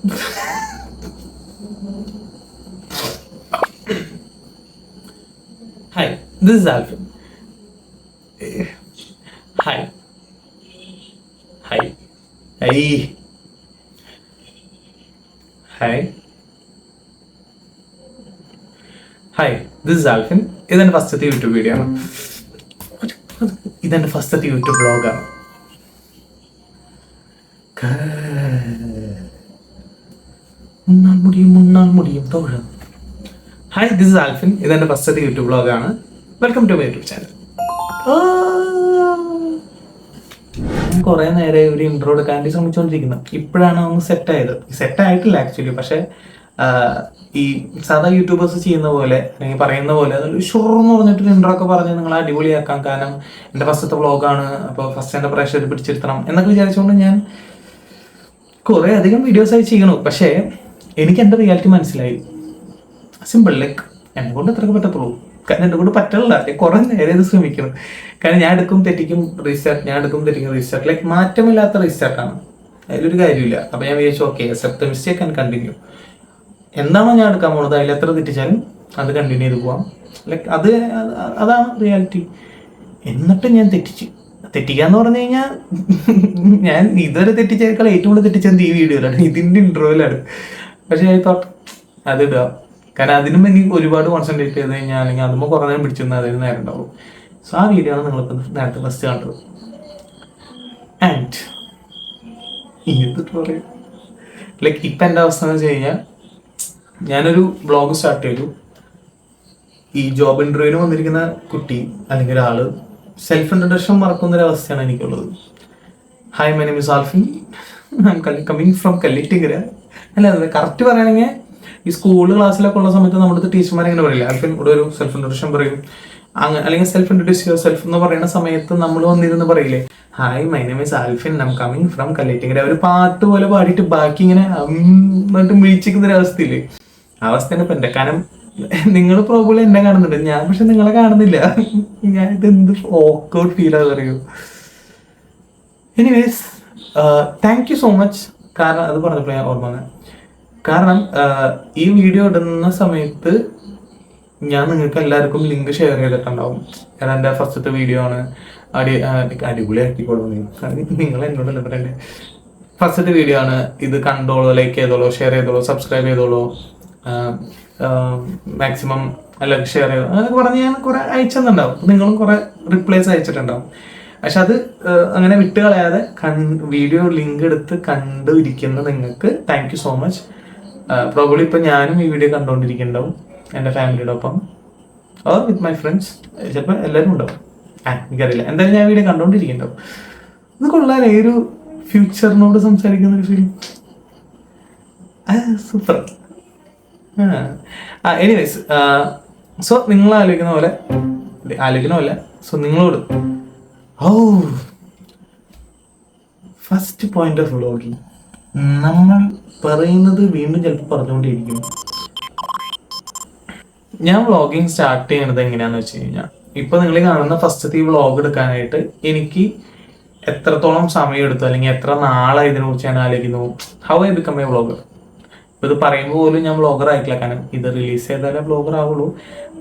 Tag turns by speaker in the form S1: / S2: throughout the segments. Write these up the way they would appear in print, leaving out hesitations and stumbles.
S1: Hi, this is Alvin. Hi. Hi. Hey. Hi. Hi, this is Alvin. ഇതെന്റെ ഫസ്റ്റത്തെ YouTube video ആണ്. ഇതെന്റെ ഫസ്റ്റത്തെ യൂട്യൂബ് ബ്ലോഗാണ്. മുണ്ണാൽ മുടിയും തോഴ. Hi, this is Alphin. ഇതെന്റെ ഫസ്റ്റത്തെ യൂട്യൂബ് ബ്ലോഗാണ്. Welcome to my YouTube channel. ഞാൻ കുറെ നേരെ ഒരു ഇൻട്രോ എടുക്കാൻ വേണ്ടി ശ്രമിച്ചുകൊണ്ടിരിക്കുന്നത്. ഇപ്പോഴാണ് ഒന്ന് സെറ്റ് ആയിട്ടില്ല ആക്ച്വലി. പക്ഷെ ഈ സാധാ യൂട്യൂബേഴ്സ് ചെയ്യുന്ന പോലെ അല്ലെങ്കിൽ പറയുന്ന പോലെ ഷുറെന്ന് പറഞ്ഞിട്ടൊരു ഇൻട്രോ ഒക്കെ പറഞ്ഞ് നിങ്ങൾ അടിപൊളിയാക്കാം. കാരണം എൻ്റെ ഫസ്റ്റത്തെ വ്ളോഗാണ്, അപ്പോൾ ഫസ്റ്റ് എൻ്റെ പ്രേക്ഷകർ പിടിച്ചിരുത്തണം എന്നൊക്കെ വിചാരിച്ചുകൊണ്ട് ഞാൻ കുറെ അധികം വീഡിയോസ് ആയി ചെയ്യണു. പക്ഷേ എനിക്ക് എൻ്റെ റിയാലിറ്റി മനസ്സിലായി. സിമ്പിൾ, ലൈക്ക് എന്നെ കൊണ്ട് എത്രയൊക്കെ പറ്റത്തുള്ളൂ. കാരണം എന്നെ കൊണ്ട് പറ്റില്ല. കുറെ നേരെ ഇത് ശ്രമിക്കണം. കാരണം ഞാൻ എടുക്കും തെറ്റിക്കും റീസ്റ്റാർട്ട്, ലൈക്ക് മാറ്റമില്ലാത്ത റീസ്റ്റാർട്ടാണ്. അതിലൊരു കാര്യമില്ല. അപ്പൊ ഞാൻ വിചാരിച്ചു okay, accept mistake and continue. എന്താണോ ഞാൻ എടുക്കാൻ പോകുന്നത് അതിൽ എത്ര തെറ്റിച്ചാലും അത് കണ്ടിന്യൂ ചെയ്ത് പോവാം. ലൈക്ക് അതാണ് റിയാലിറ്റി. എന്നിട്ട് ഞാൻ തെറ്റിക്കാന്ന് പറഞ്ഞു കഴിഞ്ഞാൽ ഞാൻ ഇതുവരെ തെറ്റിച്ചേക്കാൾ ഏറ്റവും കൂടുതൽ തെറ്റിച്ചത് ഈ വീഡിയോയിലാണ്, ഇതിന്റെ ഇന്റർവ്യൂലാണ്. പക്ഷെ അത് ഇടുക. കാരണം അതിനും എനിക്ക് ഒരുപാട് കോൺസെൻട്രേറ്റ് ചെയ്ത് കഴിഞ്ഞാൽ അല്ലെങ്കിൽ അതുമ്പോൾ കുറേ നേരം പിടിച്ചിരുന്നാൽ അതിന് നേരം ഉണ്ടാവും. സോ ആ വീഡിയോ ആണ് നിങ്ങളിപ്പോൾ നേരത്തെ ഫസ്റ്റ് കണ്ടത്. ആൻഡ് ഇത് പറയും ലൈക്ക് ഇപ്പം എൻ്റെ അവസ്ഥ എന്ന് വെച്ച് കഴിഞ്ഞാൽ ഞാനൊരു ബ്ലോഗ് സ്റ്റാർട്ട് ചെയ്തു. ഈ ജോബ് ഇന്റർവ്യൂവിന് വന്നിരിക്കുന്ന കുട്ടി അല്ലെങ്കിൽ ഒരാള് സെൽഫ് ഇൻട്രൊഡക്ഷൻ മറക്കുന്നൊരവസ്ഥയാണ് എനിക്കുള്ളത്. Hi, my name is Alphin. I am coming from Kallittinkara. അല്ല, കറക്റ്റ് പറയുകയാണെങ്കിൽ ഈ സ്കൂൾ ക്ലാസ്സിലൊക്കെ ഉള്ള സമയത്ത് നമ്മുടെ ടീച്ചർമാർ എങ്ങനെ പറയില്ല, ആൽഫിൻ ഇവിടെ ഒരു സെൽഫ് ഇൻട്രൊഡക്ഷൻ പറയും. അല്ലെങ്കിൽ സെൽഫ് ഇൻട്രൊഡ്യൂസ് ചെയ്യുക സെൽഫ് എന്ന് പറയുന്ന സമയത്ത് നമ്മൾ വന്നിരുന്ന് പറയില്ലേ, hi, my name is Alphin, I am coming from Kallittinkara. ഒരു പാട്ട് പോലെ പാടിയിട്ട് ബാക്കി ഇങ്ങനെ എന്നിട്ട് മിഴിച്ചിരിക്കുന്ന ഒരു അവസ്ഥയില്ലേ, അവസ്ഥയാണ് ഇപ്പം എൻ്റെ. കാരണം നിങ്ങൾ പ്രോബ്ലം എന്നെ കാണുന്നുണ്ട്, ഞാൻ പക്ഷെ നിങ്ങളെ കാണുന്നില്ല. ഞാൻ ഇതെന്ത് ഓക്കൗട്ട് ഫീൽ ആണെന്ന് അറിയൂ. Anyways, thank you so much. കാരണം അത് പറഞ്ഞപ്പോൾ ഞാൻ ഓർമ്മ വന്നത്. കാരണം ഈ വീഡിയോ ഇടുന്ന സമയത്ത് ഞാൻ നിങ്ങൾക്ക് എല്ലാവർക്കും ലിങ്ക് ഷെയർ ചെയ്തിട്ടുണ്ടാവും. കാരണം എൻ്റെ ഫസ്റ്റത്തെ വീഡിയോ ആണ്. അടിപൊളിയാക്കിക്കോളൂ. നിങ്ങൾ എന്നോടല്ല പറയണ്ടേ. ഫസ്റ്റത്തെ വീഡിയോ ആണ്. ഇത് കണ്ടോളൂ, ലൈക്ക് ചെയ്തോളൂ, ഷെയർ ചെയ്തോളൂ, സബ്സ്ക്രൈബ് ചെയ്തോളൂ, മാക്സിമം എല്ലാവർക്കും ഷെയർ ചെയ്തോ അങ്ങനെയൊക്കെ പറഞ്ഞ് ഞാൻ കുറെ അയച്ചെന്നുണ്ടാവും. നിങ്ങളും കുറെ റിപ്ലൈസ് അയച്ചിട്ടുണ്ടാവും. പക്ഷെ അത് അങ്ങനെ വിട്ട് കളയാതെ വീഡിയോ ലിങ്ക് എടുത്ത് കണ്ടിരിക്കുന്ന നിങ്ങൾക്ക് thank you so much. Probably ഇപ്പം ഞാനും ഈ വീഡിയോ കണ്ടുകൊണ്ടിരിക്കുന്നുണ്ടാവും എൻ്റെ ഫാമിലിയുടെ ഒപ്പം ഓർ വിത്ത് മൈ ഫ്രണ്ട്സ്. ചിലപ്പോൾ എല്ലാവരും ഉണ്ടാവും, എനിക്കറിയില്ല. എന്തായാലും ഞാൻ വീഡിയോ കണ്ടുകൊണ്ടിരിക്കുന്നുണ്ടാവും. ഇത് കൊള്ളാൻ ഒരു ഫ്യൂച്ചറിനോട് സംസാരിക്കുന്ന ഒരു ഫീൽ. സൂപ്പർ. എനിവേസ്, സോ നിങ്ങൾ ആലോചിക്കുന്ന പോലെ സോ നിങ്ങളോട് ഫസ്റ്റ് പോയിന്റ് ഓഫ് വ്ളോഗിങ് നമ്മൾ പറയുന്നത് വീണ്ടും ചിലപ്പോൾ പറഞ്ഞുകൊണ്ടിരിക്കും. ഞാൻ വ്ളോഗിങ് സ്റ്റാർട്ട് ചെയ്യണത് എങ്ങനെയാന്ന് വെച്ച് കഴിഞ്ഞാൽ, ഇപ്പൊ നിങ്ങൾ കാണുന്ന ഫസ്റ്റത്തെ ഈ വ്ളോഗ് എടുക്കാനായിട്ട് എനിക്ക് എത്രത്തോളം സമയം എടുത്തു അല്ലെങ്കിൽ എത്ര നാളായി ഇതിനെക്കുറിച്ച് ഞാൻ ആലോചിക്കുന്നു. How I become a vlogger. ഇത് പറയുമ്പോൾ പോലും ഞാൻ വ്ളോഗർ ആയിട്ടില്ല, കാരണം ഇത് റിലീസ് ചെയ്താലേ വ്ളോഗർ ആവുള്ളൂ.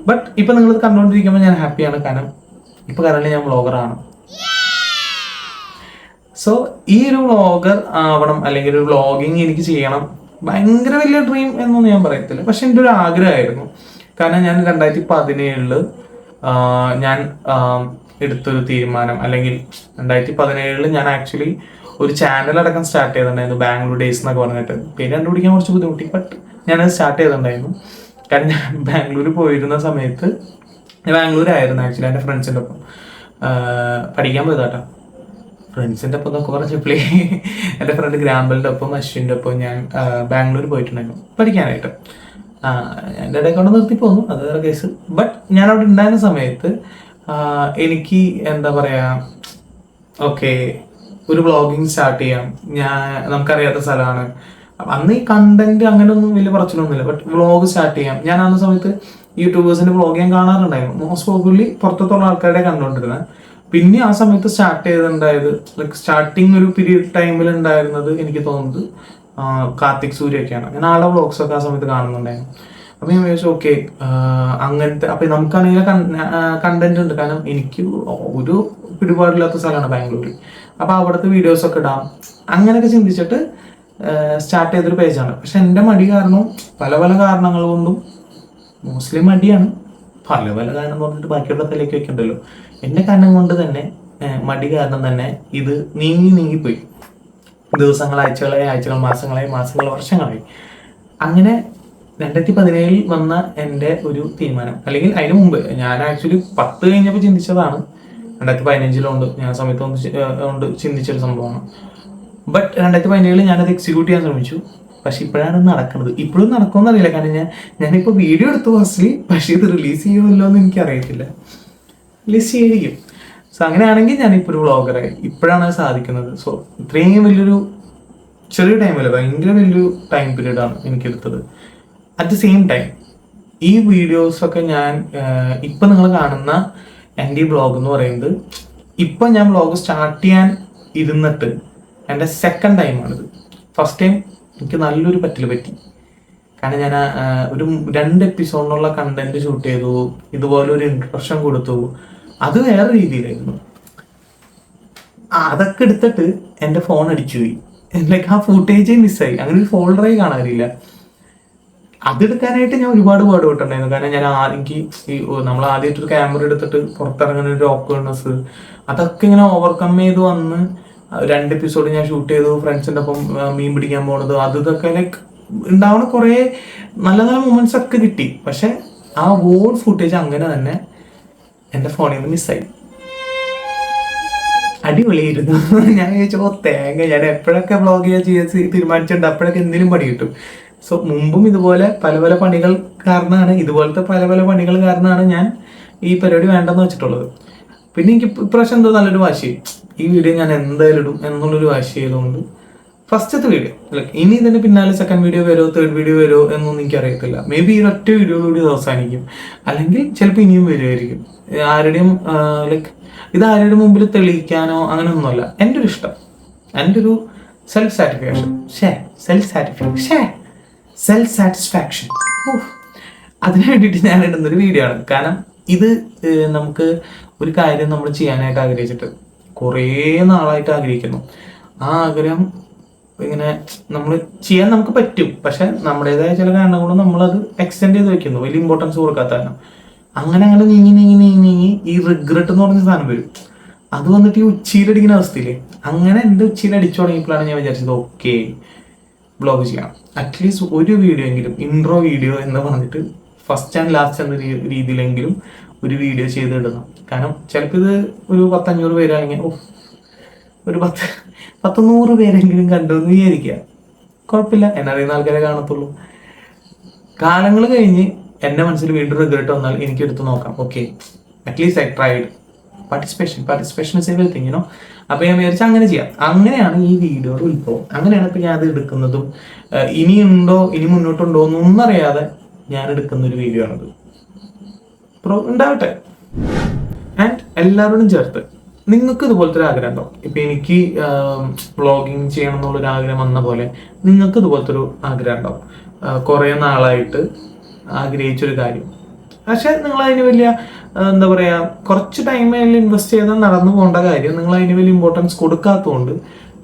S1: ബട്ട് ഇപ്പൊ നിങ്ങളിത് കണ്ടുകൊണ്ടിരിക്കുമ്പോൾ ഞാൻ ഹാപ്പിയാണ്, കാരണം ഇപ്പൊ കറന്റ് ഞാൻ വ്ളോഗറാണ്. സോ ഈ ഒരു വ്ളോഗർ ആവണം അല്ലെങ്കിൽ ഒരു വ്ളോഗിങ് എനിക്ക് ചെയ്യണം, ഭയങ്കര വലിയ ഡ്രീം എന്നൊന്നും ഞാൻ പറയത്തില്ല. പക്ഷെ എൻ്റെ ഒരു ആഗ്രഹമായിരുന്നു. കാരണം ഞാൻ 2017 ഞാൻ എടുത്തൊരു തീരുമാനം, അല്ലെങ്കിൽ 2017 ഞാൻ ആക്ച്വലി ഒരു ചാനൽ അടക്കം സ്റ്റാർട്ട് ചെയ്തിട്ടുണ്ടായിരുന്നു, ബാംഗ്ലൂർ ഡേയ്സ് എന്നൊക്കെ പറഞ്ഞിട്ട്. പേര് കണ്ടുപിടിക്കാൻ കുറച്ച് ബുദ്ധിമുട്ടി, ബട്ട് ഞാനത് സ്റ്റാർട്ട് ചെയ്തിട്ടുണ്ടായിരുന്നു. കാരണം ഞാൻ ബാംഗ്ലൂർ പോയിരുന്ന സമയത്ത്, ഞാൻ ബാംഗ്ലൂരായിരുന്നു ആക്ച്വലി എൻ്റെ ഫ്രണ്ട്സിൻ്റെ ഒപ്പം പഠിക്കാൻ പോയതാട്ടോ. ഫ്രണ്ട്സിൻ്റെ ഒപ്പം എന്നൊക്കെ പറഞ്ഞപ്പോഴേ എൻ്റെ ഫ്രണ്ട് ഗ്രാമ്പലിൻ്റെ ഒപ്പം അശ്വിൻ്റെ ഒപ്പം ഞാൻ ബാംഗ്ലൂർ പോയിട്ടുണ്ടായിരുന്നു പഠിക്കാനായിട്ട്. എൻ്റെ ഇടയിൽ കൊണ്ട് നിർത്തി പോന്നു, അത് വേറെ കേസ്. ബട്ട് ഞാൻ അവിടെ ഉണ്ടായിരുന്ന സമയത്ത് എനിക്ക് എന്താ പറയുക, ഓക്കെ ഒരു വ്ളോഗിങ് സ്റ്റാർട്ട് ചെയ്യാം, നമുക്കറിയാത്ത സ്ഥലമാണ്. അന്ന് ഈ കണ്ടന്റ് അങ്ങനെയൊന്നും വലിയ പറച്ചിലൊന്നുമില്ല, ബട്ട് വ്ളോഗ് സ്റ്റാർട്ട് ചെയ്യാം. ഞാൻ അന്ന സമയത്ത് യൂട്യൂബേഴ്സിന്റെ വ്ളോഗ് ഞാൻ കാണാറുണ്ടായിരുന്നു. മോസ്റ്റ് പ്രോബബ്ലി പുറത്തുള്ള ആൾക്കാരുടെ കണ്ടുകൊണ്ടിരുന്നത്. പിന്നെ ആ സമയത്ത് സ്റ്റാർട്ട് ചെയ്തിട്ടുണ്ടായത്, ലൈക്ക് സ്റ്റാർട്ടിങ് ഒരു പീരീഡ് ടൈമിൽ ഉണ്ടായിരുന്നത് എനിക്ക് തോന്നുന്നത് കാർത്തിക് സൂര്യൊക്കെയാണ്. ഞാൻ ആളുടെ വ്ളോഗ്സൊക്കെ ആ സമയത്ത് കാണുന്നുണ്ടായിരുന്നു. അപ്പം ഞാൻ വിചാരിച്ചു ഓക്കെ അങ്ങനത്തെ അപ്പം നമുക്കാണെങ്കിൽ കണ്ടന്റ് ഉണ്ട്. കാരണം എനിക്ക് ഒരു പിടിപാടില്ലാത്ത സ്ഥലമാണ് ബാംഗ്ലൂർ. അപ്പം അവിടുത്തെ വീഡിയോസൊക്കെ ഇടാം അങ്ങനെയൊക്കെ ചിന്തിച്ചിട്ട് സ്റ്റാർട്ട് ചെയ്തൊരു പേജാണ്. പക്ഷെ എൻ്റെ മടി കാരണം പല പല കാരണങ്ങൾ കൊണ്ടും, മോസ്റ്റ്ലി മടിയാണ്, പല പല കാരണം പറഞ്ഞിട്ട് ബാക്കിയുള്ള തലേക്ക് വെക്കണ്ടല്ലോ, എൻ്റെ കാരണം കൊണ്ട് തന്നെ മടി കാരണം തന്നെ ഇത് നീങ്ങിപ്പോയി. ദിവസങ്ങൾ, ആഴ്ചകൾ, മാസങ്ങൾ, വർഷങ്ങളായി. അങ്ങനെ 2017 വന്ന എൻ്റെ ഒരു തീരുമാനം, അല്ലെങ്കിൽ അതിന് മുമ്പ് ഞാൻ ആക്ച്വലി 10 കഴിഞ്ഞപ്പോൾ ചിന്തിച്ചതാണ്. 2015 ഞാൻ സമയത്ത് കൊണ്ട് ചിന്തിച്ചൊരു സംഭവമാണ്. ബട്ട് 2017 ഞാനത് എക്സിക്യൂട്ട് ചെയ്യാൻ ശ്രമിച്ചു. പക്ഷെ ഇപ്പോഴാണ് നടക്കുന്നത്. ഇപ്പോഴും നടക്കുമെന്ന് അറിയില്ല. കാരണം ഞാനിപ്പോൾ വീഡിയോ എടുത്തു ഫസ്റ്റ്ലി, പക്ഷേ ഇത് റിലീസ് ചെയ്യുമല്ലോ എന്ന് എനിക്കറിയത്തില്ല. റിലീസ് ചെയ്തിരിക്കും. സോ അങ്ങനെയാണെങ്കിൽ ഞാനിപ്പോൾ ഒരു വ്ളോഗറായി. ഇപ്പോഴാണ് അത് സാധിക്കുന്നത്. സോ ഇത്രയും വലിയൊരു ചെറിയ ടൈമല്ല, ഭയങ്കര വലിയൊരു ടൈം പീരീഡാണ് എനിക്കെടുത്തത്. അറ്റ് ദ സെയിം ടൈം ഈ വീഡിയോസൊക്കെ ഞാൻ ഇപ്പം നിങ്ങൾ കാണുന്ന എൻ്റെ ഈ വ്ളോഗ് എന്ന് പറയുന്നത്, ഇപ്പം ഞാൻ വ്ളോഗ് സ്റ്റാർട്ട് ചെയ്യാൻ ഇരുന്നിട്ട് എൻ്റെ സെക്കൻഡ് ടൈമാണിത്. ഫസ്റ്റ് ടൈം എനിക്ക് നല്ലൊരു പറ്റി. കാരണം ഞാൻ ഒരു 2 എപ്പിസോഡിനുള്ള കണ്ടന്റ് ഷൂട്ട് ചെയ്തു, ഇതുപോലെ ഒരു ഇൻട്രൊഡക്ഷൻ കൊടുത്തു, അത് വേറെ രീതിയിലായിരുന്നു. അതൊക്കെ എടുത്തിട്ട് എൻ്റെ ഫോൺ അടിച്ചുപോയി. ലൈക്ക് ആ ഫുട്ടേജേ മിസ്സായി. അങ്ങനെ ഒരു ഫോൾഡറായി കാണാറില്ല. അതെടുക്കാനായിട്ട് ഞാൻ ഒരുപാട് പാടുപെട്ടുണ്ടായിരുന്നു. കാരണം എനിക്ക് നമ്മൾ ആദ്യമായിട്ടൊരു ക്യാമറ എടുത്തിട്ട് പുറത്തിറങ്ങുന്ന ഒരു ഓക്വേർഡ്നെസ്, അതൊക്കെ ഇങ്ങനെ ഓവർകം ചെയ്ത് വന്ന് 2 എപ്പിസോഡ് ഞാൻ ഷൂട്ട് ചെയ്തു. ഫ്രണ്ട്സിൻ്റെ ഒപ്പം മീൻ പിടിക്കാൻ പോണത്, ഇതൊക്കെ ലൈക്ക് ഉണ്ടാവുന്ന കുറേ നല്ല നല്ല മൊമെന്റ്സ് ഒക്കെ കിട്ടി. പക്ഷെ ആ ഹോൾ ഫുട്ടേജ് അങ്ങനെ തന്നെ എൻ്റെ ഫോണിൽ നിന്ന് മിസ്സായി. അടിപൊളിയായിരുന്നു. ഞാൻ ചോദിച്ചോ തേങ്ങ, ഞാൻ എപ്പോഴൊക്കെ വ്ളോഗ് ചെയ്യാൻ തീരുമാനിച്ചിട്ടുണ്ട് അപ്പോഴൊക്കെ എന്തെങ്കിലും പണി കിട്ടും. സോ മുമ്പും ഇതുപോലെ പല പല പണികൾ കാരണമാണ് ഞാൻ ഈ പരിപാടി വേണ്ടെന്ന് വെച്ചിട്ടുള്ളത്. പിന്നെ എനിക്ക് ഇപ്രാവശ്യം എന്തോ നല്ലൊരു വാശി, ഈ വീഡിയോ ഞാൻ എന്തായാലും ഇടും എന്നുള്ളൊരു വാശി ചെയ്തുകൊണ്ട് ഫസ്റ്റത്തെ വീഡിയോ, ലൈക്ക് ഇനി ഇതിന് പിന്നാലെ സെക്കൻഡ് വീഡിയോ വരുമോ, തേർഡ് വീഡിയോ വരുമോ എന്നൊന്നും എനിക്കറിയത്തില്ല. മേ ബി ഈ ഒറ്റ വീഡിയോയിലൂടെ അവസാനിക്കും, അല്ലെങ്കിൽ ചിലപ്പോൾ ഇനിയും വരുമായിരിക്കും. ആരുടെയും ലൈക്ക് ഇത് ആരുടെ മുമ്പിൽ തെളിയിക്കാനോ അങ്ങനെയൊന്നുമല്ല. എൻ്റെ ഒരു ഇഷ്ടം, എൻ്റെ ഒരു സെൽഫ് സാറ്റിസ്ഫാക്ഷൻ അതിനു വേണ്ടിയിട്ട് ഞാൻ ഇടുന്നൊരു വീഡിയോ ആണ്. കാരണം ഇത് നമുക്ക് ഒരു കാര്യം നമ്മൾ ചെയ്യാനായിട്ട് ആഗ്രഹിച്ചിട്ട് കുറേ നാളായിട്ട് ആഗ്രഹിക്കുന്നു. ആ ആഗ്രഹം ഇങ്ങനെ നമ്മൾ ചെയ്യാൻ നമുക്ക് പറ്റും, പക്ഷെ നമ്മുടേതായ ചില കാരണം കൊണ്ട് നമ്മളത് എക്സ്റ്റെൻഡ് ചെയ്ത് വെക്കുന്നു, വലിയ ഇമ്പോർട്ടൻസ് കൊടുക്കാത്തതാണ്. അങ്ങനെ നീങ്ങി ഈ റിഗ്രറ്റ് എന്ന് പറഞ്ഞ സാധനം വരും. അത് വന്നിട്ട് ഈ ഉച്ചിയിലടിക്കുന്ന അവസ്ഥയില്ലേ, അങ്ങനെ എൻ്റെ ഉച്ചിയിൽ അടിച്ചു തുടങ്ങിയപ്പോഴാണ് ഞാൻ വിചാരിച്ചത് ഓക്കെ വ്ളോഗ് ചെയ്യണം. അറ്റ്ലീസ്റ്റ് ഒരു വീഡിയോ എങ്കിലും, ഇൻട്രോ വീഡിയോ എന്ന് പറഞ്ഞിട്ട് ഫസ്റ്റ് ആൻഡ് ലാസ്റ്റ് എന്ന രീതിയിലെങ്കിലും ഒരു വീഡിയോ ചെയ്തിടണം. കാരണം ചിലപ്പോൾ ഇത് ഒരു 100-500 പേരാണെങ്കിൽ ഒരു 100 പേരെങ്കിലും കണ്ടു എന്ന് വിചാരിക്കുക, കുഴപ്പമില്ല, എന്നറിയുന്ന ആൾക്കാരെ കാണത്തുള്ളൂ. കാലങ്ങൾ കഴിഞ്ഞ് എൻ്റെ മനസ്സിൽ വീണ്ടും റിഗ്രറ്റ് വന്നാൽ എനിക്ക് എടുത്ത് നോക്കാം, okay at least I tried. Participation is everything, you know. അപ്പോൾ ഞാൻ വിചാരിച്ചാൽ അങ്ങനെ ചെയ്യാം. അങ്ങനെയാണ് ഈ വീഡിയോയുടെ ഉത്ഭവം. അങ്ങനെയാണ് ഇപ്പം ഞാൻ അത് എടുക്കുന്നതും. ഇനി മുന്നോട്ടുണ്ടോ എന്നൊന്നും അറിയാതെ ഞാൻ എടുക്കുന്ന ഒരു വീഡിയോ ആണത്. ഉണ്ടാവട്ടെ. ആൻഡ് എല്ലാവരോടും ചേർത്ത് നിങ്ങൾക്ക് ഇതുപോലത്തെ ഒരു ആഗ്രഹം ഉണ്ടാവും. ഇപ്പം എനിക്ക് വ്ളോഗിങ് ചെയ്യണം എന്നുള്ളൊരു ആഗ്രഹം വന്ന പോലെ നിങ്ങൾക്ക് ഇതുപോലത്തെ ഒരു ആഗ്രഹം ഉണ്ടാവും. കുറേ നാളായിട്ട് ആഗ്രഹിച്ചൊരു കാര്യം, പക്ഷെ നിങ്ങൾ അതിന് വലിയ എന്താ പറയുക, കുറച്ച് ടൈം അതിൽ ഇൻവെസ്റ്റ് ചെയ്താൽ നടന്നു പോകേണ്ട കാര്യം നിങ്ങൾ അതിന് വലിയ ഇമ്പോർട്ടൻസ് കൊടുക്കാത്തതുകൊണ്ട്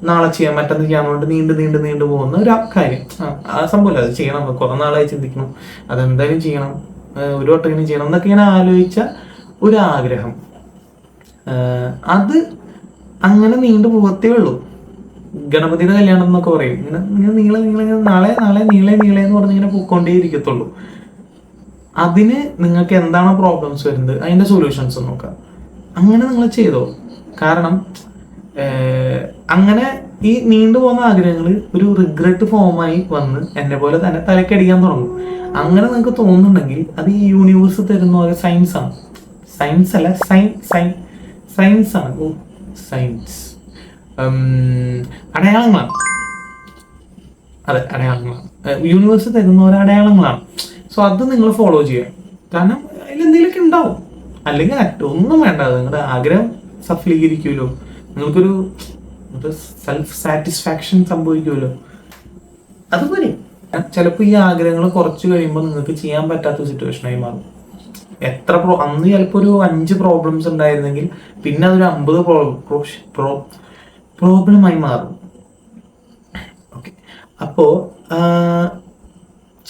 S1: നാളെ ചെയ്യാൻ മറ്റൊന്ന് ചെയ്യാൻ നീണ്ടു പോകുന്ന ഒരു കാര്യം. ആ സംഭവമില്ല, അത് ചെയ്യണം, കുറെ നാളായി ചിന്തിക്കണം, അതെന്തായാലും ചെയ്യണം, ഒരു വട്ടം ചെയ്യണം എന്നൊക്കെ ഇങ്ങനെ ആലോചിച്ച ഒരു ആഗ്രഹം, അത് അങ്ങനെ നീണ്ടു പോകത്തേ ഉള്ളൂ. ഗണപതിയുടെ കല്യാണം എന്നൊക്കെ പറയും, ഇങ്ങനെ നീളെ നാളെ എന്ന് പറഞ്ഞിങ്ങനെ പോയിക്കൊണ്ടേ ഇരിക്കത്തുള്ളൂ. അതിന് നിങ്ങൾക്ക് എന്താണോ പ്രോബ്ലംസ് വരുന്നത് അതിൻ്റെ സൊല്യൂഷൻസ് നോക്കാം. അങ്ങനെ നിങ്ങൾ ചെയ്തോ. കാരണം അങ്ങനെ ഈ നീണ്ടുപോകുന്ന ആഗ്രഹങ്ങൾ ഒരു റിഗ്രറ്റ് ഫോമായി വന്ന് എന്നെ പോലെ തന്നെ തലക്കടിക്കാൻ തുടങ്ങും. അങ്ങനെ നിങ്ങൾക്ക് തോന്നുന്നുണ്ടെങ്കിൽ അത് ഈ യൂണിവേഴ്സ് തരുന്ന ഒരു സയൻസാണ്. സയൻസ് അല്ല, സയൻസ് ആണ്. സയൻസ് അടയാളങ്ങളാണ്. അതെ, അടയാളങ്ങളാണ്. യൂണിവേഴ്സ് തരുന്ന ഓരോ അടയാളങ്ങളാണ്. സോ അത് നിങ്ങൾ ഫോളോ ചെയ്യുക. കാരണം അതിലെന്തെങ്കിലുമൊക്കെ ഉണ്ടാവും. അല്ലെങ്കിൽ ഒന്നും വേണ്ട, നിങ്ങളുടെ ആഗ്രഹം സഫലീകരിക്കുമല്ലോ, നിങ്ങൾക്കൊരു സെൽഫ് സാറ്റിസ്ഫാക്ഷൻ സംഭവിക്കുമല്ലോ. അത് വരും. ചിലപ്പോൾ ഈ ആഗ്രഹങ്ങൾ കുറച്ച് കഴിയുമ്പോൾ നിങ്ങൾക്ക് ചെയ്യാൻ പറ്റാത്ത സിറ്റുവേഷനായി മാറും. അന്ന് ചിലപ്പോൾ ഒരു 5 പ്രോബ്ലംസ് ഉണ്ടായിരുന്നെങ്കിൽ പിന്നെ അതൊരു 50 പ്രോബ്ലമായി മാറും. ഓക്കെ, അപ്പോ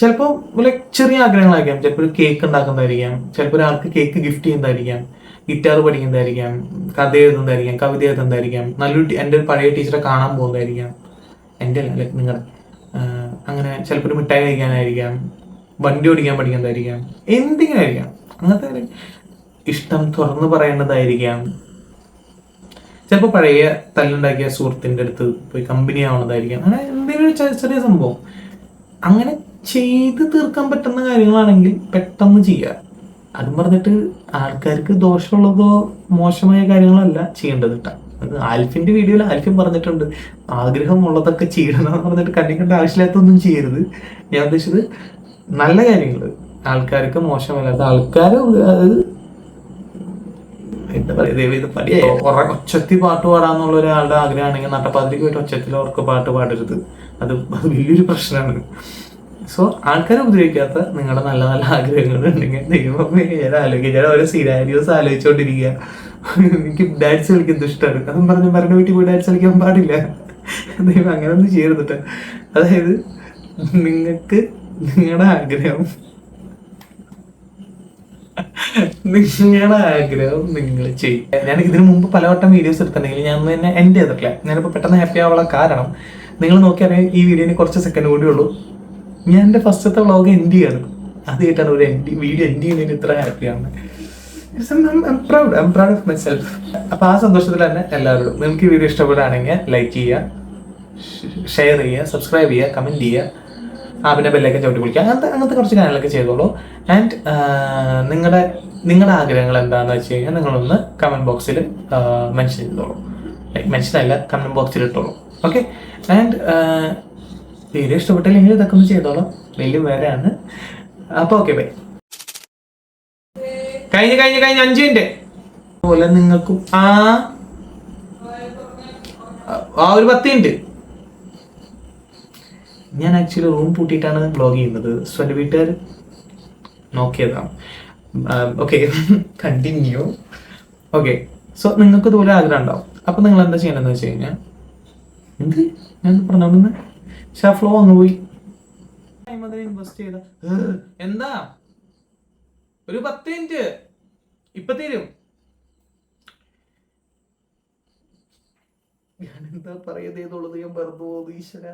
S1: ചിലപ്പോൾ ലൈക്ക് ചെറിയ ആഗ്രഹങ്ങളായിരിക്കാം. ചിലപ്പോൾ ഒരു കേക്ക് ഉണ്ടാക്കുന്നതായിരിക്കാം, ചിലപ്പോൾ ഒരാൾക്ക് കേക്ക് ഗിഫ്റ്റ് ചെയ്യുന്നതായിരിക്കാം, ഗിറ്റാർ പഠിക്കുന്നതായിരിക്കാം, കഥ എഴുതുന്നതായിരിക്കാം, കവിത എഴുതുന്നതായിരിക്കാം, എൻ്റെ ഒരു പഴയ ടീച്ചറെ കാണാൻ പോകുന്നതായിരിക്കാം, എൻ്റെ അല്ല ലൈക്ക് നിങ്ങളുടെ. അങ്ങനെ ചിലപ്പോൾ ഒരു മിഠായി കഴിക്കാനായിരിക്കാം, വണ്ടി ഓടിക്കാൻ പഠിക്കുന്നതായിരിക്കാം, എന്തെങ്കിലും ആയിരിക്കാം. അങ്ങനത്തെ ഇഷ്ടം തുറന്നു പറയേണ്ടതായിരിക്കാം. ചിലപ്പോൾ പഴയ തല്ലുണ്ടാക്കിയ സുഹൃത്തിൻ്റെ അടുത്ത് പോയി കമ്പനി ആവുന്നതായിരിക്കാം. അങ്ങനെ എന്തെങ്കിലും ചെറിയ സംഭവം. അങ്ങനെ ചെയ്ത് തീർക്കാൻ പറ്റുന്ന കാര്യങ്ങളാണെങ്കിൽ പെട്ടെന്ന് ചെയ്യുക. അതും പറഞ്ഞിട്ട് ആൾക്കാർക്ക് ദോഷമുള്ളതോ മോശമായ കാര്യങ്ങളല്ല ചെയ്യേണ്ടത് കേട്ടോ. ആൽഫിന്റെ വീഡിയോയിൽ ആൽഫിൻ പറഞ്ഞിട്ടുണ്ട്, ആഗ്രഹമുള്ളതൊക്കെ ചെയ്യണം എന്ന് പറഞ്ഞിട്ട് കണ്ടിക്കേണ്ട ആവശ്യമില്ലാത്തൊന്നും ചെയ്യരുത്. ഞാൻ ഉദ്ദേശിച്ചത് നല്ല കാര്യങ്ങൾ, ആൾക്കാർക്ക് മോശമല്ലാത്ത ആൾക്കാർ എന്താ പറയുക, ഇത് പടിയായി ഒച്ചത്തി പാട്ട് പാടാന്നുള്ള ഒരാളുടെ ആഗ്രഹമാണെങ്കിൽ നട്ടപ്പാതിരിക്ക് പോയിട്ട് ഒച്ചത്തിൽ അവർക്ക് പാട്ട് പാടരുത്. അത് വലിയൊരു പ്രശ്നമാണ്. സോ ആൾക്കാരെ ഉപദ്രവിക്കാത്ത നിങ്ങളുടെ നല്ല നല്ല ആഗ്രഹങ്ങൾ ഉണ്ടെങ്കിൽ ദൈവമേ ഞാൻ ആലോചിക്കുക. ഞാൻ ഓരോ സിനാരിയോസ് ആലോചിച്ചോണ്ടിരിക്കുക. എനിക്ക് ഡാൻസ് കളിക്കുന്നത് ഇഷ്ടമാണ്, അതും പറഞ്ഞ വീട്ടിൽ പോയി ഡാൻസ് കളിക്കാൻ പാടില്ല. ദൈവം അങ്ങനെ ഒന്നും ചെയ്യരുത്. അതായത് നിങ്ങൾക്ക് നിങ്ങളുടെ ആഗ്രഹം നിങ്ങൾ ചെയ്യും. ഞാൻ ഇതിനു മുമ്പ് പലവട്ടം വീഡിയോസ് എടുത്തിട്ടുണ്ടെങ്കിൽ ഞാൻ തന്നെ എൻ്റെ ചെയ്തിട്ടില്ല. ഞാനിപ്പോൾ പെട്ടെന്ന് ഹാപ്പി ആവാനുള്ള കാരണം നിങ്ങൾ നോക്കിയാൽ ഈ വീഡിയോന് കുറച്ച് സെക്കൻഡ് കൂടി ഉള്ളൂ. ഞാൻ എൻ്റെ ഫസ്റ്റത്തെ വ്ളോഗ് എൻഡ് ചെയ്യാണ്. ആദ്യമായിട്ടാണ് ഒരു വീഡിയോ എൻഡ് ചെയ്യുന്നതിന് ഇത്ര ഹാപ്പിയാണ്. I'm proud of myself. അപ്പൊ ആ സന്തോഷത്തിൽ തന്നെ എല്ലാവരോടും നിങ്ങൾക്ക് ഈ വീഡിയോ ഇഷ്ടപ്പെടുകയാണെങ്കിൽ ലൈക്ക് ചെയ്യുക, ഷെയർ ചെയ്യുക, സബ്സ്ക്രൈബ് ചെയ്യുക, കമന്റ് ചെയ്യുക, പിന്നെ ബെല്ലൈക്കൻ ചവിട്ടി വിളിക്കുക. അങ്ങനത്തെ കുറച്ച് കാര്യങ്ങളൊക്കെ ചെയ്തോളൂ. ആൻഡ് നിങ്ങളുടെ ആഗ്രഹങ്ങൾ എന്താണെന്ന് വെച്ച് കഴിഞ്ഞാൽ നിങ്ങളൊന്ന് കമന്റ് ബോക്സിൽ മെൻഷൻ ചെയ്തോളൂ. മെൻഷൻ അല്ല, കമന്റ് ബോക്സിൽ ഇട്ടോളൂ. ഓക്കെ, ആൻഡ് വീഡിയോ ഇഷ്ടപ്പെട്ടില്ലെങ്കിൽ ഇതൊക്കെ ഒന്ന് ചെയ്തോളാം, വലിയ വേറെയാണ്. അപ്പൊ ഓക്കെ, ബൈ. കഴിഞ്ഞ 5 മിനിറ്റ് പോലെ നിങ്ങൾക്കും ഒരു 10 മിനിറ്റ്. ഞാൻ ആക്ച്വലി റൂം പൂട്ടിയിട്ടാണ് വ്ളോഗ് ചെയ്യുന്നത്. സോ എൻ്റെ വീട്ടുകാർ നോക്കിയതാണ്. Okay, continue. ഓക്കെ, സോ നിങ്ങൾക്ക് ഇതുപോലെ ആഗ്രഹം ഉണ്ടാവും. അപ്പൊ നിങ്ങൾ എന്താ ചെയ്യണമെന്ന് വെച്ച് കഴിഞ്ഞാൽ, എന്ത് ഞാൻ പറഞ്ഞോണ്ടെന്ന് ഫ്ലോ അങ്ങ് പോയി. ഇൻവെസ്റ്റ് ചെയ്ത എന്താ ഒരു 10 മിനിറ്റ് ഇപ്പൊ തരും. ഞാൻ എന്താ പറയുന്നത്, ഞാൻ മറന്നു പോകുന്നു ഈശ്വര.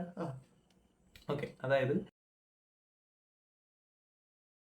S1: ഓക്കെ, അതായത്